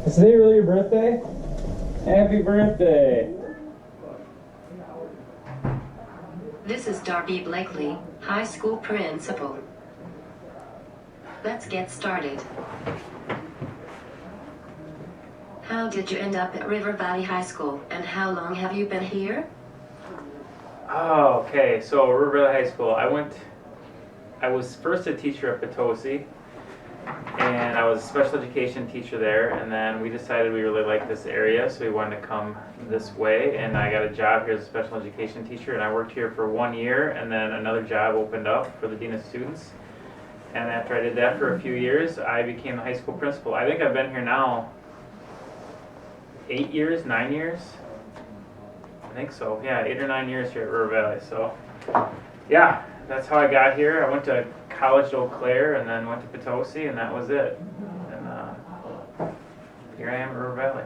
Is today really your birthday? Happy birthday! This is Darby Blakley, high school principal. Let's get started. How did you end up at River Valley High School, and how long have you been here? Oh, okay, so River Valley High School. I was first a teacher at Potosi, and I was a special education teacher there, and then we decided we really liked this area, so we wanted to come this way, and I got a job here as a special education teacher, and I worked here for 1 year, and then another job opened up for the Dean of Students, and after I did that for a few years, I became the high school principal. I think I've been here now 8 years, 9 years? I think so, yeah, 8 or 9 years here at River Valley, so yeah, that's how I got here. I went to college at Eau Claire and then went to Potosi, and that was it. And here I am at River Valley.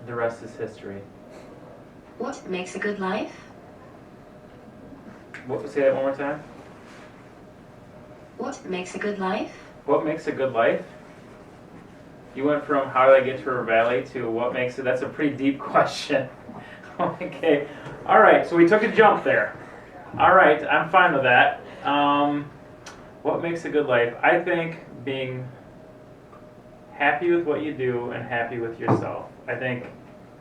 The rest is history. What makes a good life? Say that one more time. What makes a good life? What makes a good life? You went from how did I get to River Valley to what makes it? That's a pretty deep question. Okay. All right, so we took a jump there. All right, I'm fine with that. What makes a good life? I think being happy with what you do and happy with yourself. I think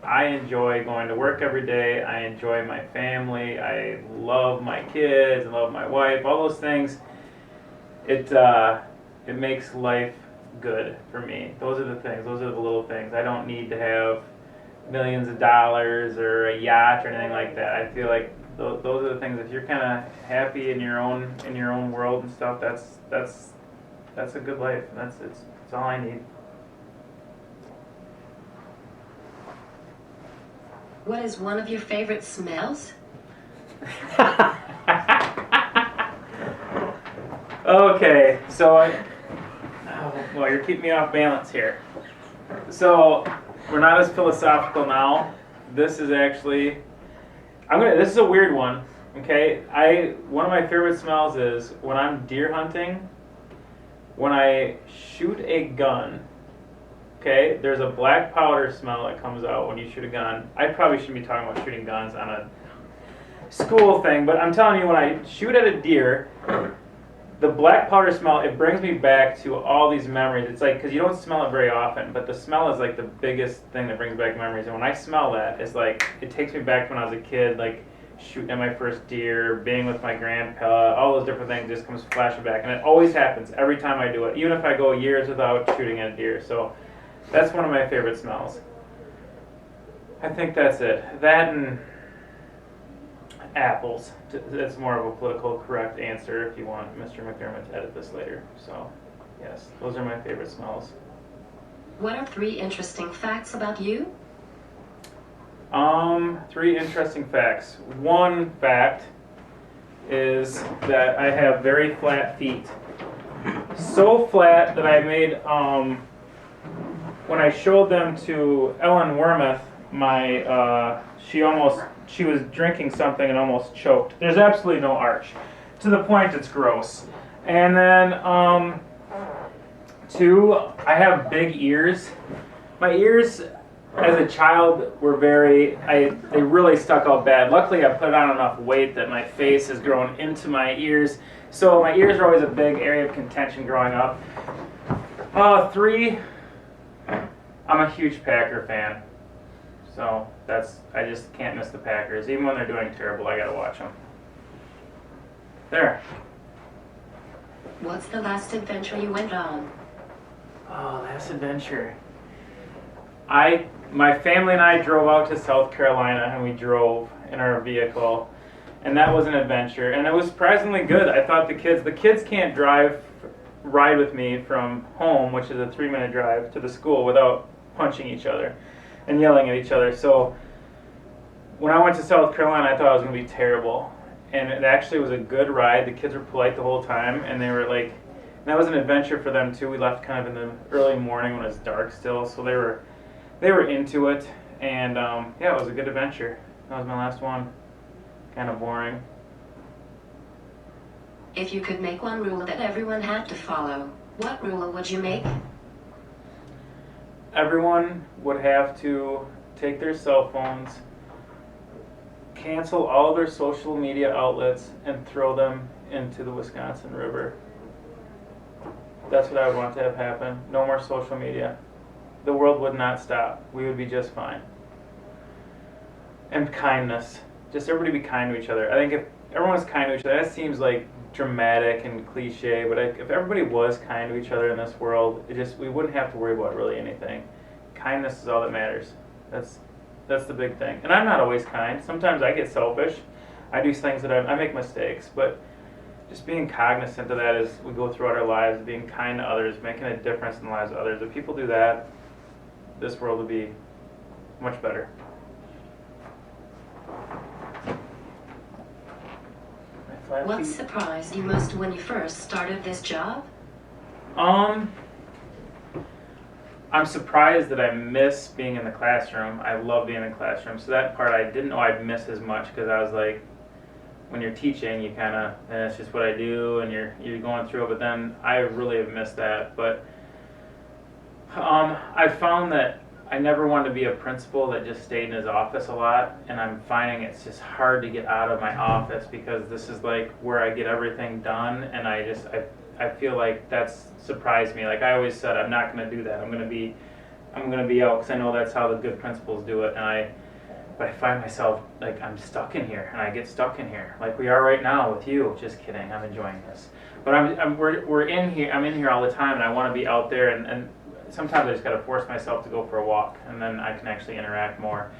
I enjoy going to work every day. I enjoy my family. I love my kids. I love my wife. All those things. It makes life good for me. Those are the things. Those are the little things. I don't need to have millions of dollars or a yacht or anything like that. I feel like those are the things. If you're kind of happy in your own world and stuff, that's a good life. It's all I need. What is one of your favorite smells? Okay, so well, you're keeping me off balance here. So we're not as philosophical now. This is actually. This is a weird one, okay? One of my favorite smells is when I'm deer hunting, when I shoot a gun, okay? There's a black powder smell that comes out when you shoot a gun. I probably shouldn't be talking about shooting guns on a school thing, but I'm telling you, when I shoot at a deer, the black powder smell, it brings me back to all these memories. It's like, because you don't smell it very often, but the smell is like the biggest thing that brings back memories. And when I smell that, it's like, it takes me back to when I was a kid, like shooting at my first deer, being with my grandpa, all those different things just comes flashing back. And it always happens every time I do it, even if I go years without shooting at a deer. So that's one of my favorite smells. I think that's it. That and apples. That's more of a political correct answer if you want Mr. McDermott to edit this later. So, yes, those are my favorite smells. What are 3 interesting facts about you? 3 interesting facts. One fact is that I have very flat feet. So flat that I made, when I showed them to Ellen Wormuth, she was drinking something and almost choked. There's absolutely no arch. To the point it's gross. And then, 2, I have big ears. My ears, as a child, they really stuck out bad. Luckily, I put on enough weight that my face has grown into my ears. So my ears are always a big area of contention growing up. 3, I'm a huge Packer fan. So I just can't miss the Packers. Even when they're doing terrible, I gotta watch them. There. What's the last adventure you went on? Oh, last adventure. My family and I drove out to South Carolina, and we drove in our vehicle, and that was an adventure, and it was surprisingly good. I thought the kids can't ride with me from home, which is a 3-minute drive, to the school without punching each other and yelling at each other. So when I went to South Carolina, I thought it was going to be terrible, and it actually was a good ride. The kids were polite the whole time, and they were like, that was an adventure for them too. We left kind of in the early morning when it was dark still, so they were into it, and yeah, it was a good adventure. That was my last one. Kind of boring. If you could make one rule that everyone had to follow, what rule would you make? Everyone would have to take their cell phones, cancel all of their social media outlets, and throw them into the Wisconsin River. That's what I would want to have happen. No more social media. The world would not stop. We would be just fine. And kindness. Just everybody be kind to each other. I think if everyone was kind to each other, that seems like dramatic and cliche, but if everybody was kind to each other in this world, we wouldn't have to worry about really anything. Kindness is all that matters. That's the big thing. And I'm not always kind. Sometimes I get selfish. I do things that I make mistakes, but just being cognizant of that as we go throughout our lives, being kind to others, making a difference in the lives of others. If people do that, this world would be much better. What surprised you most when you first started this job? I'm surprised that I miss being in the classroom. I love being in the classroom. So that part I didn't know I'd miss as much, because I was like, when you're teaching, you kind of, it's just what I do, and you're going through it. But then I really have missed that. But I found that I never wanted to be a principal that just stayed in his office a lot, and I'm finding it's just hard to get out of my office, because this is like where I get everything done, and I feel like that's surprised me. Like I always said, I'm not going to do that. I'm going to be out, because I know that's how the good principals do it, but I find myself like I'm stuck in here, and I get stuck in here, like we are right now with you. Just kidding, I'm enjoying this, but we're in here. I'm in here all the time, and I want to be out there, and sometimes I just got to force myself to go for a walk, and then I can actually interact more.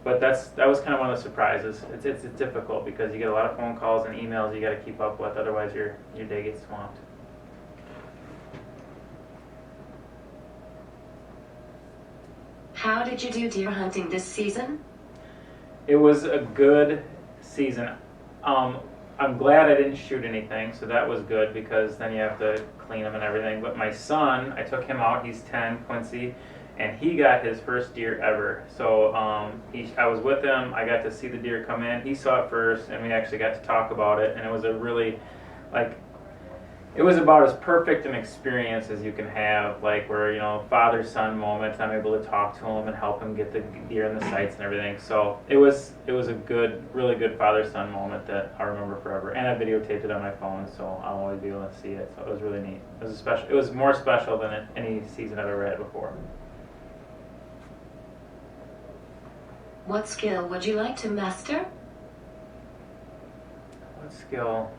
But that was kind of one of the surprises. It's difficult, because you get a lot of phone calls and emails you got to keep up with, otherwise your day gets swamped. How did you do deer hunting this season? It was a good season. I'm glad I didn't shoot anything, so that was good, because then you have to clean them and everything. But my son, I took him out, he's 10, Quincy, and he got his first deer ever. So I was with him, I got to see the deer come in, he saw it first, and we actually got to talk about it, and it was a really, it was about as perfect an experience as you can have, like where, father-son moment. I'm able to talk to him and help him get the deer in the sights and everything. So it was a good, really good father-son moment that I'll remember forever. And I videotaped it on my phone, so I'll always be able to see it. So it was really neat. It was more special than any season I've ever had before. What skill would you like to master? What skill?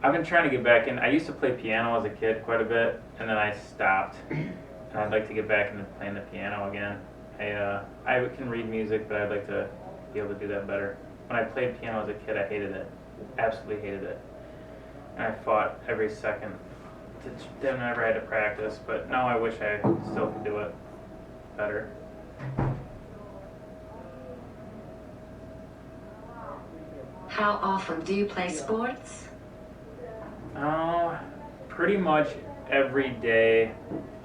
I've been trying to get back in. I used to play piano as a kid quite a bit, and then I stopped. And I'd like to get back into playing the piano again. I can read music, but I'd like to be able to do that better. When I played piano as a kid, I hated it. Absolutely hated it. And I fought every second. Then I never had to practice, but now I wish I still could do it better. How often do you play sports? Pretty much every day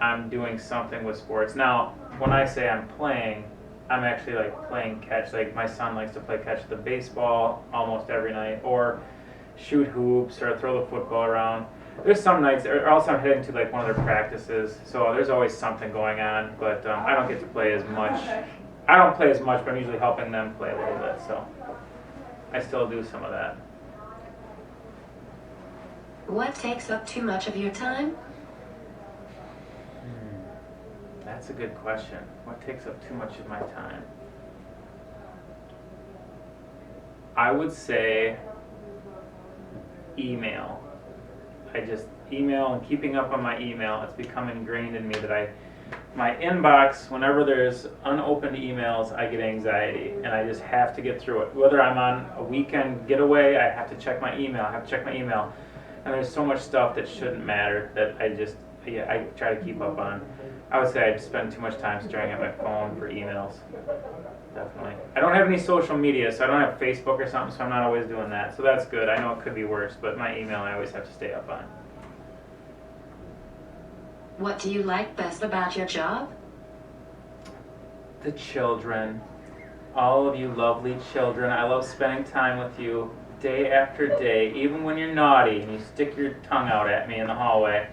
I'm doing something with sports. Now, when I say I'm playing, I'm actually like playing catch. Like my son likes to play catch the baseball almost every night, or shoot hoops, or throw the football around. There's some nights, or also I'm heading to like one of their practices, so there's always something going on. But I don't get to play as much. I don't play as much, but I'm usually helping them play a little bit. So I still do some of that. What takes up too much of your time? That's a good question. What takes up too much of my time? I would say email. I just email and keeping up on my email. It's become ingrained in me that my inbox, whenever there's unopened emails, I get anxiety and I just have to get through it. Whether I'm on a weekend getaway, I have to check my email. And there's so much stuff that shouldn't matter that I try to keep up on. I would say I spend too much time staring at my phone for emails. Definitely. I don't have any social media, so I don't have Facebook or something, so I'm not always doing that. So that's good. I know it could be worse, but my email I always have to stay up on. What do you like best about your job? The children. All of you lovely children. I love spending time with you day after day, even when you're naughty and you stick your tongue out at me in the hallway.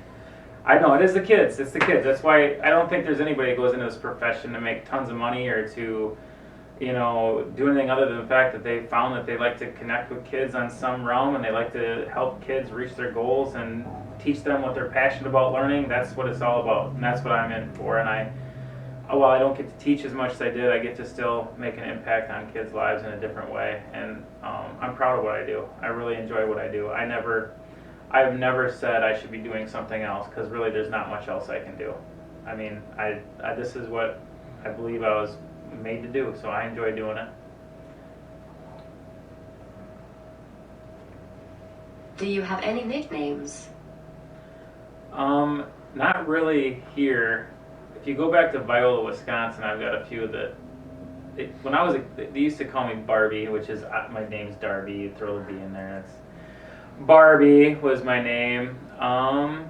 I know, it is the kids. It's the kids. That's why I don't think there's anybody that goes into this profession to make tons of money or to, do anything other than the fact that they found that they like to connect with kids on some realm and they like to help kids reach their goals and teach them what they're passionate about learning. That's what it's all about, and that's what I'm in for. And while I don't get to teach as much as I did, I get to still make an impact on kids' lives in a different way. And I'm proud of what I do. I really enjoy what I do. I've never said I should be doing something else, because really there's not much else I can do. I mean, this is what I believe I was made to do, so I enjoy doing it. Do you have any nicknames? Not really here. If you go back to Viola, Wisconsin, I've got a few that. When I was they used to call me Barbie, which is my name's Darby. You throw the B in there. That's Barbie was my name. I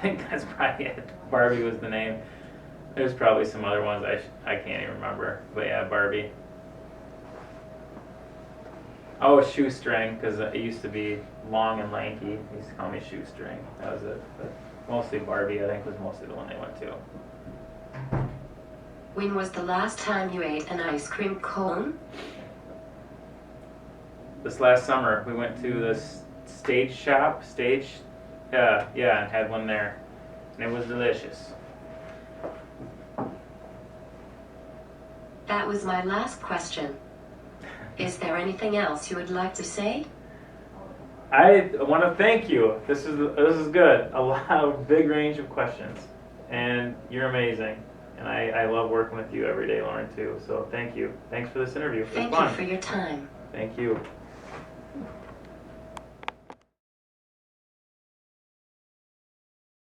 think that's probably it. Barbie was the name. There's probably some other ones I can't even remember. But yeah, Barbie. Oh, Shoestring, because it used to be long and lanky. They used to call me Shoestring. That was it. But mostly Barbie, I think, was mostly the one they went to. When was the last time you ate an ice cream cone? This last summer, we went to this and had one there. And it was delicious. That was my last question. Is there anything else you would like to say? I want to thank you. This is good. A big range of questions. And you're amazing. And I love working with you every day, Lauren, too. So thank you. Thanks for this interview. It was fun. Thank you for your time. Thank you.